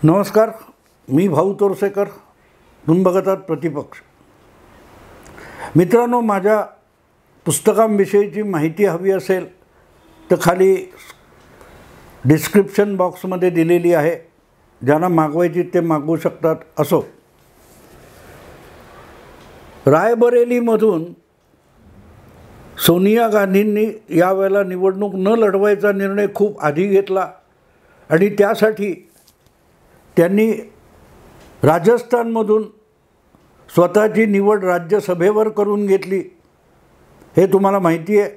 नमस्कार, मी भाऊ तोरसेकर. तुम्ही बघत आहात प्रतिपक्ष. मित्रांनो, माझ्या पुस्तकांविषयीची माहिती हवी असेल तर खाली डिस्क्रिप्शन बॉक्समध्ये दिलेली आहे. ज्यांना मागवायची ते मागवू शकतात. असो, रायबरेलीमधून सोनिया गांधींनी यावेळेला निवडणूक न लढवायचा निर्णय खूप आधी घेतला आणि त्यासाठी त्यांनी राजस्थानमधून स्वतःची निवड राज्यसभेवर करून घेतली. हे तुम्हाला माहिती आहे.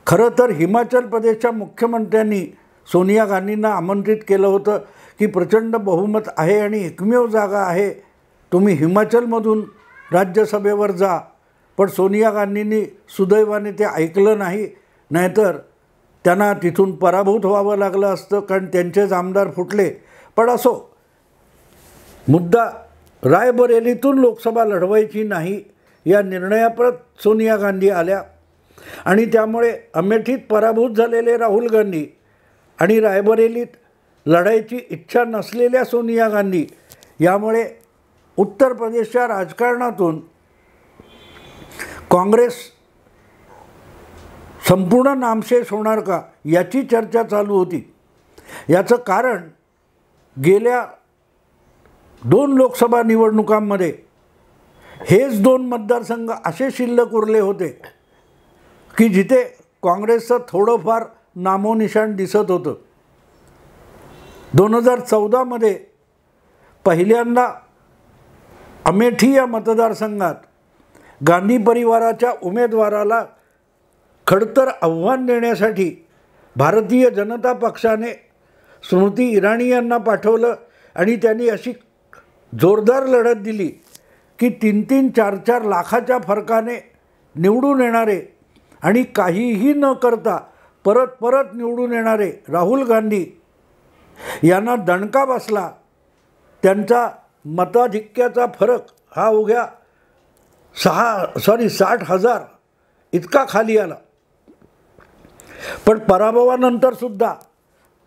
खरं तर हिमाचल प्रदेशच्या मुख्यमंत्र्यांनी सोनिया गांधींना आमंत्रित केलं होतं की प्रचंड बहुमत आहे आणि एकमेव जागा आहे, तुम्ही हिमाचलमधून राज्यसभेवर जा. पण सोनिया गांधींनी सुदैवाने ते ऐकलं नाही, नाहीतर त्यांना तिथून पराभूत व्हावं लागलं असतं, कारण त्यांचेच आमदार फुटले. पण असो, मुद्दा रायबरेलीतून लोकसभा लढवायची नाही या निर्णयाप्रत सोनिया गांधी आल्या आणि त्यामुळे अमेठीत पराभूत झालेले राहुल गांधी आणि रायबरेलीत लढायची इच्छा नसलेल्या सोनिया गांधी यामुळे उत्तर प्रदेशच्या राजकारणातून काँग्रेस संपूर्ण नामशेष होणार का याची चर्चा चालू होती. याचं कारण गेल्या 2 लोकसभा निवडणुकांमध्ये हेच 2 मतदारसंघ असे शिल्लक उरले होते की जिथे काँग्रेसचं थोडंफार नामोनिशाण दिसत होतं. 2014मध्ये पहिल्यांदा अमेठी या मतदारसंघात गांधी परिवाराच्या उमेदवाराला खडतर आव्हान देण्यासाठी भारतीय जनता पक्षाने स्मृती इराणी यांना पाठवलं आणि त्यांनी अशी जोरदार लढत दिली की 3-3, 4-4 लाखाच्या फरकाने निवडून येणारे आणि काहीही न करता परत निवडून येणारे राहुल गांधी यांना दणका बसला. त्यांचा मताधिक्याचा फरक हा अवघ्या 60,000 इतका खाली आला. पण पराभवानंतरसुद्धा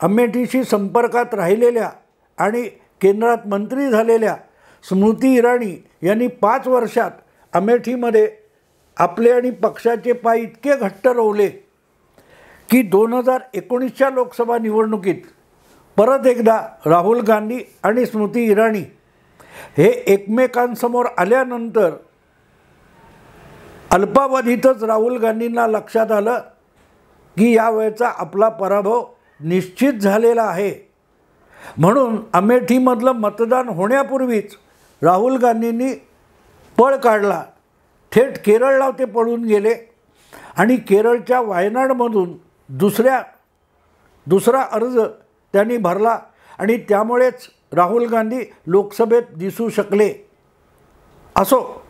अमेठीशी संपर्कात राहिलेल्या आणि केंद्रात मंत्री झालेल्या स्मृती इराणी यांनी 5 वर्षात अमेठीमध्ये आपले आणि पक्षाचे पाय इतके घट्ट रोवले की 2019च्या लोकसभा निवडणुकीत परत एकदा राहुल गांधी आणि स्मृती इराणी हे एकमेकांसमोर आल्यानंतर अल्पावधीतच राहुल गांधींना लक्षात आलं की यावेळचा आपला पराभव निश्चित झालेला आहे. म्हणून अमेठीमधलं मतदान होण्यापूर्वीच राहुल गांधींनी पळ काढला. थेट केरळला ते पळून गेले आणि केरळच्या वायनाडमधून दुसरा अर्ज त्यांनी भरला आणि त्यामुळेच राहुल गांधी लोकसभेत दिसू शकले. असो,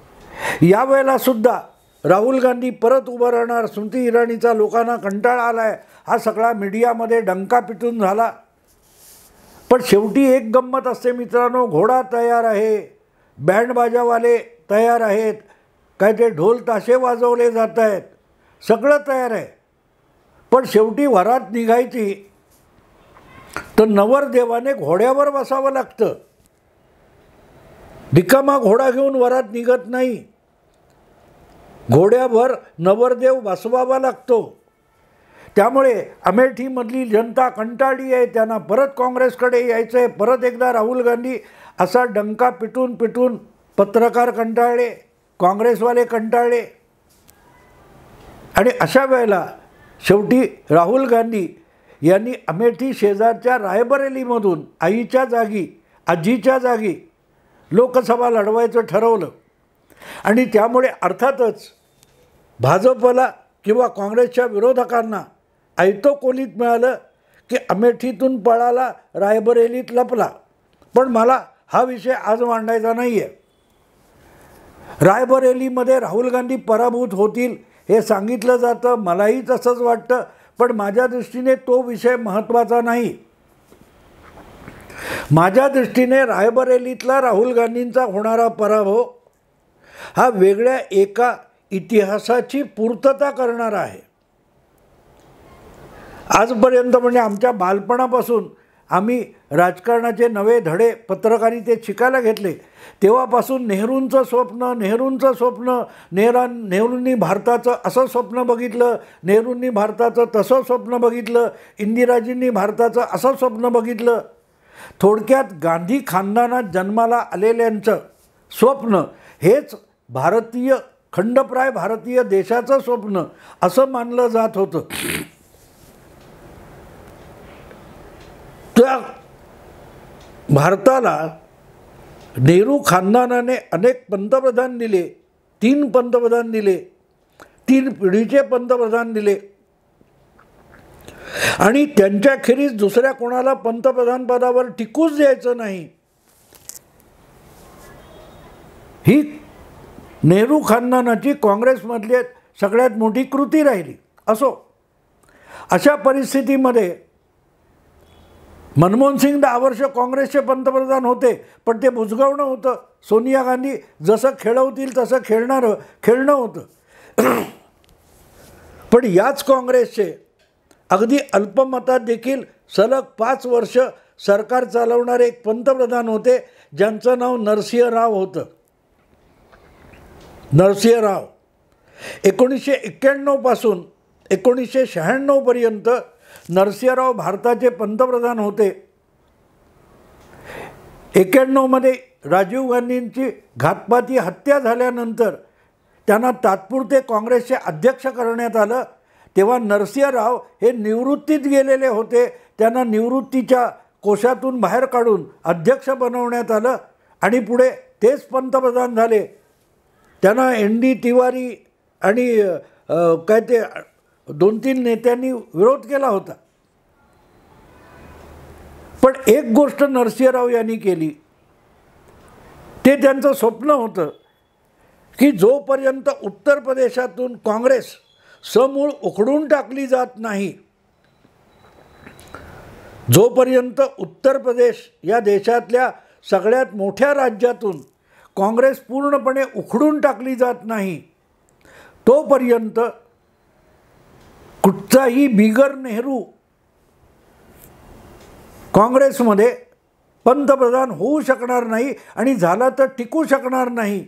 यावेळेलासुद्धा राहुल गांधी परत उभं राहणार, स्मृती इराणीचा लोकांना कंटाळा आला आहे, हा सगळा मीडियामध्ये डंका पिटून झाला. पण शेवटी एक गंमत असते मित्रांनो, घोडा तयार आहे, बँडबाजावाले तयार आहेत, काय ते ढोल ताशे वाजवले जात आहेत, सगळं तयार आहे. पण शेवटी वरात निघायची तर नवरदेवाने घोड्यावर बसावं लागतं. रिकामा घोडा घेऊन वरात निघत नाही, घोड्यावर नवरदेव बसवावा लागतो. त्यामुळे अमेठीमधली जनता कंटाळली आहे, त्यांना परत काँग्रेसकडे यायचं आहे, परत एकदा राहुल गांधी असा डंका पिटून पत्रकार कंटाळले, काँग्रेसवाले कंटाळले. आणि अशा वेळेला शेवटी राहुल गांधी यांनी अमेठी शेजारच्या रायबरेलीमधून आजीच्या जागी लोकसभा लढवायचं ठरवलं. आणि त्यामुळे अर्थातच भाजपला किंवा काँग्रेसच्या विरोधकांना आयतो कोलीत मिळालं की अमेठीतून पळाला, रायबरेलीत लपला. पण मला हा विषय आज मांडायचा नाही आहे. रायबरेलीमध्ये राहुल गांधी पराभूत होतील हे सांगितलं जातं, मलाही तसंच वाटतं. पण माझ्या दृष्टीने तो विषय महत्त्वाचा नाही. माझ्या दृष्टीने रायबरेलीतला राहुल गांधींचा होणारा पराभव हा वेगळ्या एका इतिहासाची पूर्तता करणारा आहे. आजपर्यंत म्हणजे आमच्या बालपणापासून आम्ही राजकारणाचे नवे धडे पत्रकारितेत शिकायला घेतले तेव्हापासून नेहरूंचं स्वप्न नेहरूंनी भारताचं असं स्वप्न बघितलं, नेहरूंनी भारताचं तसं स्वप्न बघितलं, इंदिराजींनी भारताचं असं स्वप्न बघितलं. थोडक्यात गांधी खानदानात जन्माला आलेल्यांचं स्वप्न हेच खंडप्राय भारतीय देशाचं स्वप्न असं मानलं जात होतं. त्या भारताला नेहरू खानदानाने अनेक पंतप्रधान दिले, 3 पंतप्रधान दिले, 3 पिढीचे पंतप्रधान दिले आणि त्यांच्याखेरीज दुसऱ्या कोणाला पंतप्रधान पदावर टिकूच द्यायचं नाही. ही नेहरू खानदानाची काँग्रेसमधली सगळ्यात मोठी कृती राहिली. असो, अशा परिस्थितीमध्ये मनमोहन सिंग 10 वर्ष काँग्रेसचे पंतप्रधान होते, पण ते बुजगावणं होतं. सोनिया गांधी जसं खेळवतील तसं खेळणं होतं. पण याच काँग्रेसचे अगदी अल्पमतात देखील सलग 5 वर्ष सरकार चालवणारे एक पंतप्रधान होते ज्यांचं नाव नरसिंह राव होतं. नरसिंह राव 1991 पासून 1996 पर्यंत नरसिंहराव भारताचे पंतप्रधान होते. 91 मध्ये राजीव गांधींची घातपाती हत्या झाल्यानंतर त्यांना तात्पुरते काँग्रेसचे अध्यक्ष करण्यात आलं. तेव्हा नरसिंह राव हे निवृत्तीत गेलेले होते. त्यांना निवृत्तीच्या कोशातून बाहेर काढून अध्यक्ष बनवण्यात आलं आणि पुढे तेच पंतप्रधान झाले. त्यांना ND तिवारी आणि काय ते 2-3 नेत्यांनी विरोध केला होता. पण एक गोष्ट नरसिंहराव यांनी केली, ते त्यांचं स्वप्न होतं की जोपर्यंत उत्तर प्रदेशातून काँग्रेस समूळ उखडून टाकली जात नाही, जोपर्यंत उत्तर प्रदेश या देशातल्या सगळ्यात मोठ्या राज्यातून काँग्रेस पूर्णपणे उखडून टाकली जात नाही, तोपर्यंत कुठचाही बिगर नेहरू काँग्रेसमध्ये पंतप्रधान होऊ शकणार नाही आणि झाला तर टिकू शकणार नाही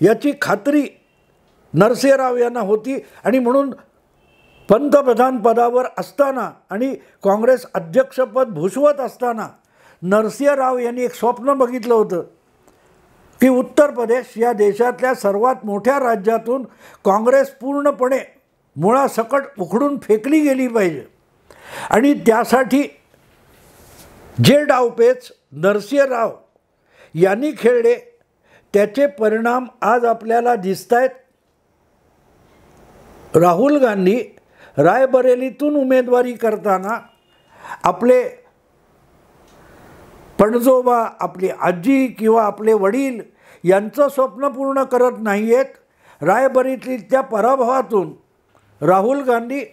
याची खात्री नरसिंहराव यांना होती. आणि म्हणून पंतप्रधान पदावर असताना आणि काँग्रेस अध्यक्षपद भूषवत असताना नरसिंहराव यांनी एक स्वप्न बघितलं होतं की उत्तर प्रदेश या देशातल्या सर्वात मोठ्या राज्यातून काँग्रेस पूर्णपणे मुळासकट उखडून फेकली गेली पाहिजे. आणि त्यासाठी जे डावपेच नरसिंहराव यांनी खेळले त्याचे परिणाम आज आपल्याला दिसत आहेत. राहुल गांधी रायबरेलीतून उमेदवारी करताना आपले पणजोबा, आपली आजी किंवा आपले वडील यांचं स्वप्न पूर्ण करत नाही आहेत. रायबरेलीतल्या पराभवातून राहुल गांधी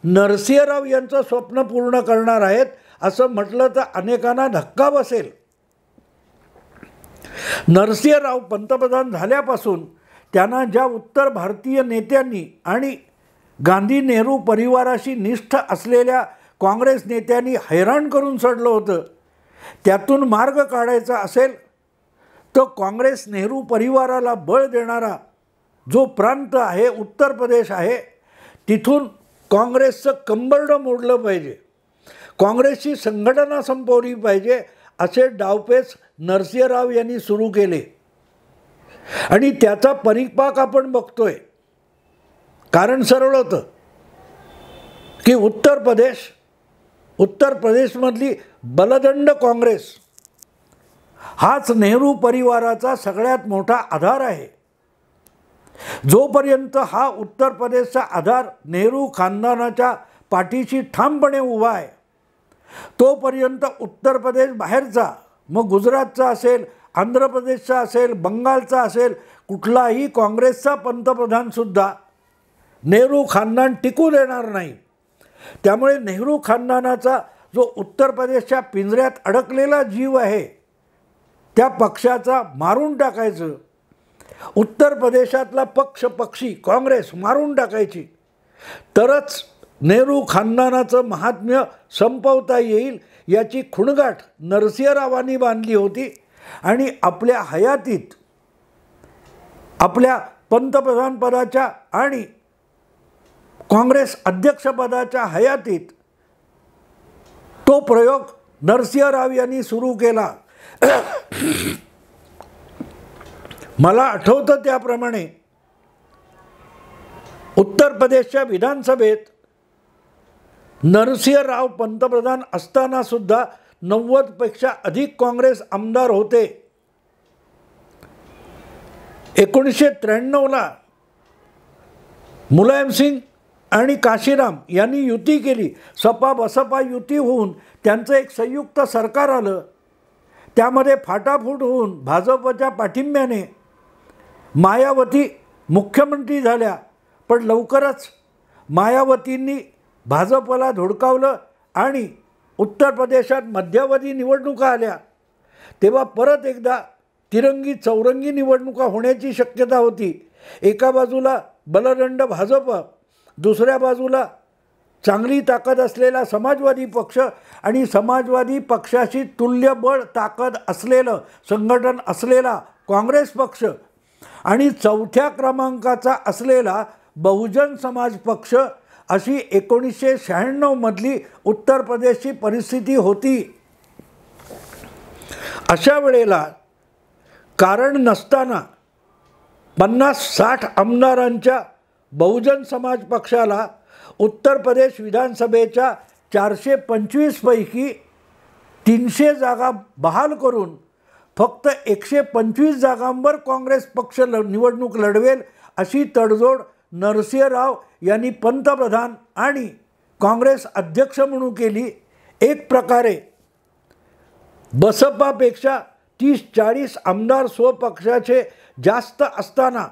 नरसिंहराव यांचं स्वप्न पूर्ण करणार आहेत असं म्हटलं तर अनेकांना धक्का बसेल. नरसिंहराव पंतप्रधान झाल्यापासून त्यांना ज्या उत्तर भारतीय नेत्यांनी आणि गांधी नेहरू परिवाराशी निष्ठ असलेल्या काँग्रेस नेत्यांनी हैराण करून सोडलं होतं, त्यातून मार्ग काढायचा असेल तर काँग्रेस नेहरू परिवाराला बळ देणारा जो प्रांत आहे, उत्तर प्रदेश आहे, तिथून काँग्रेसचं कंबरडं मोडलं पाहिजे, काँग्रेसची संघटना संपवली पाहिजे असे डावपेच नरसिंहराव यांनी सुरू केले. आणि त्याचा परिपाक आपण बघतोय. कारण सरळ होतं की उत्तर प्रदेशमधली बलदंड काँग्रेस हाच नेहरू परिवाराचा सगळ्यात मोठा आधार आहे. जोपर्यंत हा उत्तर प्रदेशचा आधार नेहरू खानदानाच्या पाठीशी ठामपणे उभा आहे, तोपर्यंत उत्तर प्रदेश बाहेरचा, मग गुजरातचा असेल, आंध्र प्रदेशचा असेल, बंगालचा असेल, कुठलाही काँग्रेसचा पंतप्रधानसुद्धा नेहरू खानदान टिकू देणार नाही. त्यामुळे नेहरू खानदानाचा जो उत्तर प्रदेशच्या पिंजऱ्यात अडकलेला जीव आहे त्या पक्षाचा मारून टाकायचं, उत्तर प्रदेशातला पक्षी काँग्रेस मारून टाकायची, तरच नेहरू खानदानाचं महात्म्य संपवता येईल याची खुणगाठ नरसिंहरावांनी बांधली होती आणि आपल्या हयातीत, आपल्या पंतप्रधानपदाच्या आणि काँग्रेस अध्यक्षपदाच्या हयातीत तो प्रयोग नरसिंहराव यांनी सुरू केला. मला आठवतं त्याप्रमाणे उत्तर प्रदेशच्या विधानसभेत नरसिंहराव पंतप्रधान असताना सुद्धा 90पेक्षा अधिक काँग्रेस आमदार होते. 1993ला मुलायमसिंग आणि काशीराम यांनी युती केली. सपा बसपा युती होऊन त्यांचं एक संयुक्त सरकार आलं. त्यामध्ये फाटाफूट होऊन भाजपच्या पाठिंब्याने मायावती मुख्यमंत्री झाल्या. पण लवकरच मायावतींनी भाजपला धुडकावलं आणि उत्तर प्रदेशात मध्यावधी निवडणुका आल्या. तेव्हा परत एकदा तिरंगी चौरंगी निवडणुका होण्याची शक्यता होती. एका बाजूला बलदंड भाजप, दुसऱ्या बाजूला चांगली ताकद असलेला समाजवादी पक्ष आणि समाजवादी पक्षाशी तुल्यबळ ताकद असलेलं संघटन असलेला काँग्रेस पक्ष आणि चौथ्या क्रमांकाचा असलेला बहुजन समाज पक्ष, अशी 1996मधली उत्तर प्रदेशची परिस्थिती होती. अशा वेळेला कारण नसताना 50-60 आमदारांच्या बहुजन समाज पक्षाला उत्तर प्रदेश विधानसभेच्या 425 पैकी 300 जागा बहाल करून फक्त 125 जागांवर काँग्रेस पक्ष निवडणूक लढवेल अशी तडजोड नरसिंहराव यांनी पंतप्रधान आणि काँग्रेस अध्यक्ष म्हणून केली. एक प्रकारे बसपापेक्षा 30-40 आमदार स्वपक्षाचे जास्त असताना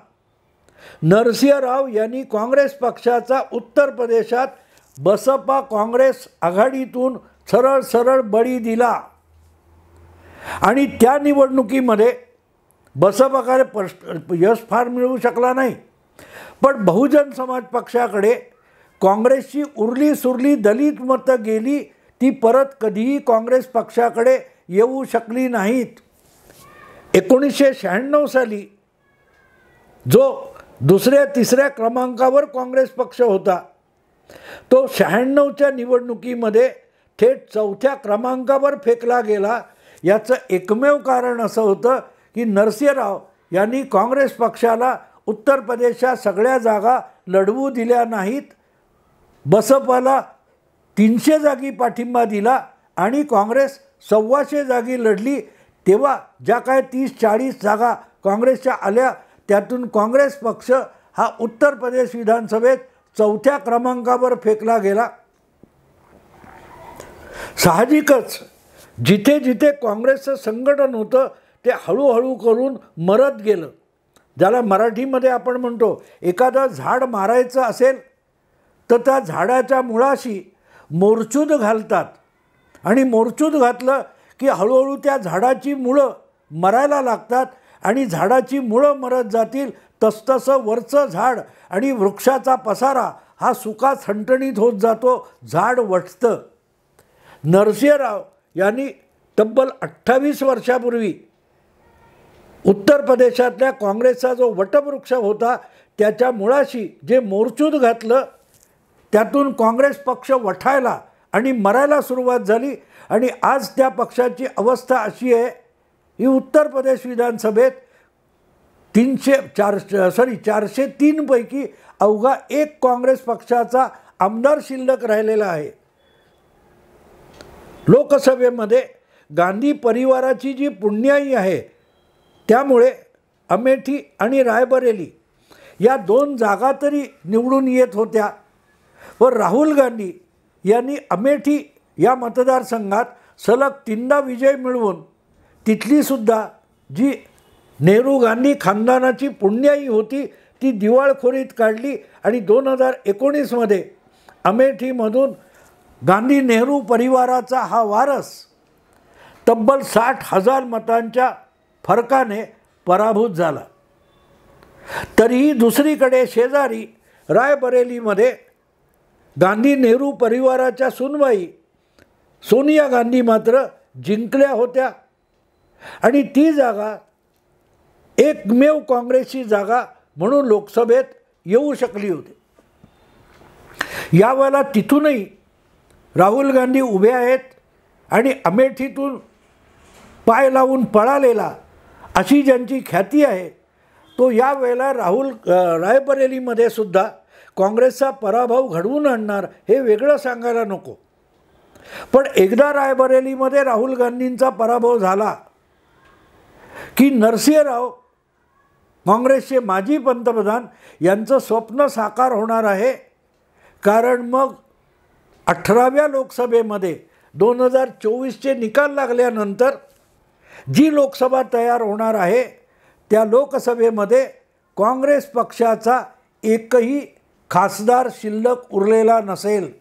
नरसिंहराव यांनी काँग्रेस पक्षाचा उत्तर प्रदेशात बसपा काँग्रेस आघाडीतून सरळ सरळ बळी दिला आणि त्या निवडणुकीमध्ये बसपाकडे यश फार मिळवू शकला नाही. पण बहुजन समाज पक्षाकडे काँग्रेसची उरली सुरली दलित मतं गेली, ती परत कधीही काँग्रेस पक्षाकडे येऊ शकली नाहीत. 1996 साली जो दुसऱ्या तिसऱ्या क्रमांकावर काँग्रेस पक्ष होता, तो 96च्या निवडणुकीमध्ये थेट चौथ्या क्रमांकावर फेकला गेला. याचं एकमेव कारण असं होतं की नरसिंहराव यांनी काँग्रेस पक्षाला उत्तर प्रदेशच्या सगळ्या जागा लढवू दिल्या नाहीत. बसपाला 300 जागी पाठिंबा दिला आणि काँग्रेस 125 जागी लढली. तेव्हा ज्या काय 30-40 जागा काँग्रेसच्या आल्या, त्यातून काँग्रेस पक्ष हा उत्तर प्रदेश विधानसभेत चौथ्या क्रमांकावर फेकला गेला. साहजिकच जिथे जिथे काँग्रेसचं संघटन होतं ते हळूहळू करून मरत गेलं. ज्याला मराठीमध्ये आपण म्हणतो, एखादं झाड मारायचं असेल तर त्या झाडाच्या मुळाशी मोरचूद घालतात आणि मोरचूद घातलं की हळूहळू त्या झाडाची मुळं मरायला लागतात आणि झाडाची मुळं मरत जातील तसतसं वरचं झाड आणि वृक्षाचा पसारा हा सुका थंटणीत होत जातो, झाड वटतं. नरसिंहराव यांनी तब्बल 28 वर्षापूर्वी उत्तर प्रदेशातल्या काँग्रेसचा जो वटवृक्ष होता त्याच्या मुळाशी जे मोरचूद घातलं, त्यातून काँग्रेस पक्ष वठायला आणि मरायला सुरुवात झाली. आणि आज त्या पक्षाची अवस्था अशी आहे की उत्तर प्रदेश विधानसभेत 403 पैकी अवघा एक काँग्रेस पक्षाचा आमदार शिल्लक राहिलेला आहे. लोकसभेमध्ये गांधी परिवाराची जी पुण्याई आहे, त्यामुळे अमेठी आणि रायबरेली या 2 जागा तरी निवडून येत होत्या. व राहुल गांधी यांनी अमेठी या मतदारसंघात सलग 3दा विजय मिळवून तिथलीसुद्धा जी नेहरू गांधी खानदानाची पुण्याई होती ती दिवाळखोरीत काढली आणि 2019मध्ये अमेठीमधून गांधी नेहरू परिवाराचा हा वारस तब्बल 60,000 मतांच्या फरकाने पराभूत झाला. तरीही दुसरीकडे शेजारी रायबरेलीमध्ये गांधी नेहरू परिवाराच्या सुनबाई सोनिया गांधी मात्र जिंकल्या होत्या आणि ती जागा एकमेव काँग्रेसची जागा म्हणून लोकसभेत येऊ शकली होती. यावेळेला तिथूनही राहुल गांधी उभे आहेत आणि अमेठीतून पाय लावून पळालेला अशी ज्यांची ख्याती आहे तो यावेळेला रायबरेलीमध्ये सुद्धा काँग्रेसचा पराभव घडवून आणणार हे वेगळं सांगायला नको. पण एकदा रायबरेलीमध्ये राहुल गांधींचा पराभव झाला की नरसिंह राव काँग्रेसचे माजी पंतप्रधान यांचं स्वप्न साकार होणार आहे. कारण मग 18व्या लोकसभेमध्ये 2024चे निकाल लागल्यानंतर जी लोकसभा तयार होणार आहे त्या लोकसभेमध्ये काँग्रेस पक्षाचा एकही खासदार शिल्लक उरलेला नसेल.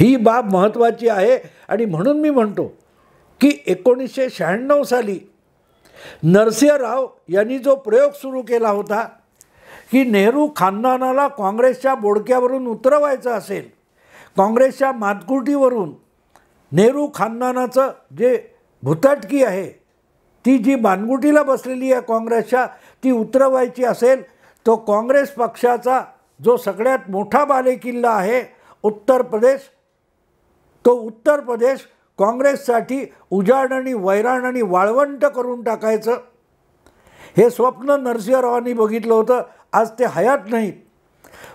ही बाब महत्त्वाची आहे आणि म्हणून मी म्हणतो की 1996 साली नरसिंह राव यांनी जो प्रयोग सुरू केला होता की नेहरू खानदानाला काँग्रेसच्या बोडक्यावरून उतरवायचं असेल, काँग्रेसच्या मातकुटीवरून नेहरू खानदानाचं जे भुताटकी आहे ती जी बानगुटीला बसलेली आहे काँग्रेसच्या ती उतरवायची असेल तो काँग्रेस पक्षाचा जो सगळ्यात मोठा बालेकिल्ला आहे उत्तर प्रदेश, तो उत्तर प्रदेश काँग्रेससाठी उजाड आणि वैराण आणि वाळवंट करून टाकायचं हे स्वप्न नरसिंहरावांनी बघितलं होतं. आज ते हयात नाहीत,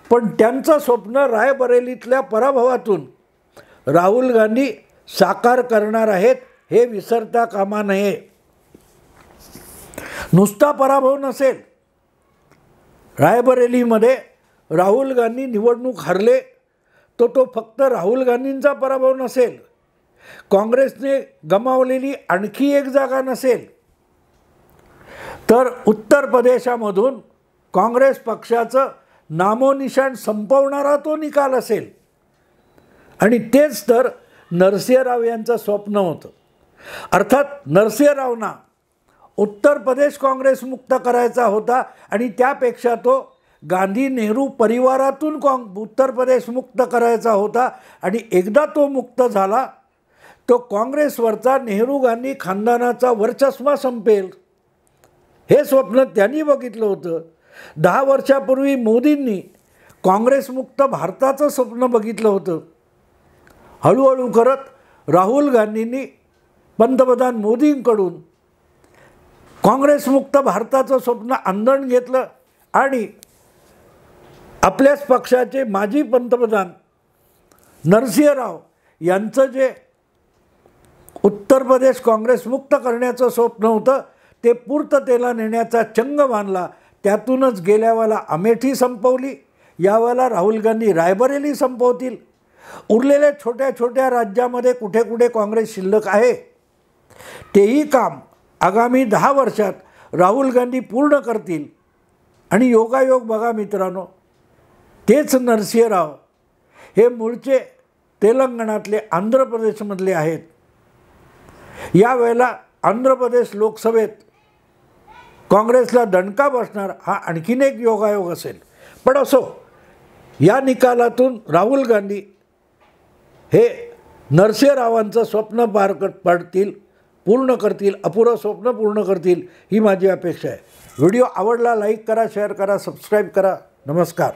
पण त्यांचं स्वप्न रायबरेलीतल्या पराभवातून राहुल गांधी साकार करणार आहेत हे विसरता कामा नये. नुसता पराभव नसेल, रायबरेलीमध्ये राहुल गांधी निवडणूक हरले तो फक्त राहुल गांधींचा पराभव नसेल, काँग्रेसने गमावलेली आणखी एक जागा नसेल, तर उत्तर प्रदेशामधून काँग्रेस पक्षाचं नामोनिशाण संपवणारा तो निकाल असेल. आणि तेच तर नरसिंहराव यांचं स्वप्न होतं. अर्थात नरसिंहरावना उत्तर प्रदेश काँग्रेस मुक्त करायचा होता आणि त्यापेक्षा तो गांधी नेहरू परिवारातून उत्तर प्रदेश मुक्त करायचा होता. आणि एकदा तो मुक्त झाला तो काँग्रेसवरचा नेहरू गांधी खानदानाचा वर्चस्व संपेल हे स्वप्न त्यांनी बघितलं होतं. 10 वर्षापूर्वी मोदींनी काँग्रेसमुक्त भारताचं स्वप्न बघितलं होतं. हळूहळू करत राहुल गांधींनी पंतप्रधान मोदींकडून काँग्रेसमुक्त भारताचं स्वप्न आंदण घेतलं आणि आपल्याच पक्षाचे माजी पंतप्रधान नरसिंह राव यांचं जे उत्तर प्रदेश काँग्रेसमुक्त करण्याचं स्वप्न होतं ते पूर्ततेला नेण्याचा चंग बांधला. त्यातूनच गेल्या वेळेला अमेठी संपवली, यावेळेला राहुल गांधी रायबरेली संपवतील. उरलेल्या छोट्या छोट्या राज्यामध्ये कुठे कुठे काँग्रेस शिल्लक आहे तेही काम आगामी 10 वर्षात राहुल गांधी पूर्ण करतील. आणि योगायोग बघा मित्रांनो, तेच नरसिंह राव हे मूळचे तेलंगणातले आंध्र प्रदेशमधले आहेत. यावेळेला आंध्र प्रदेश लोकसभेत काँग्रेसला दणका बसणार हा आणखीन एक योगायोग असेल. पण असो, या निकालातून राहुल गांधी हे नरसिंहरावांचं स्वप्न पार पाडतील, पूर्ण करतील, अपुरं स्वप्न पूर्ण करतील ही माझी अपेक्षा आहे. व्हिडिओ आवडला लाईक करा, शेअर करा, सबस्क्राईब करा. नमस्कार.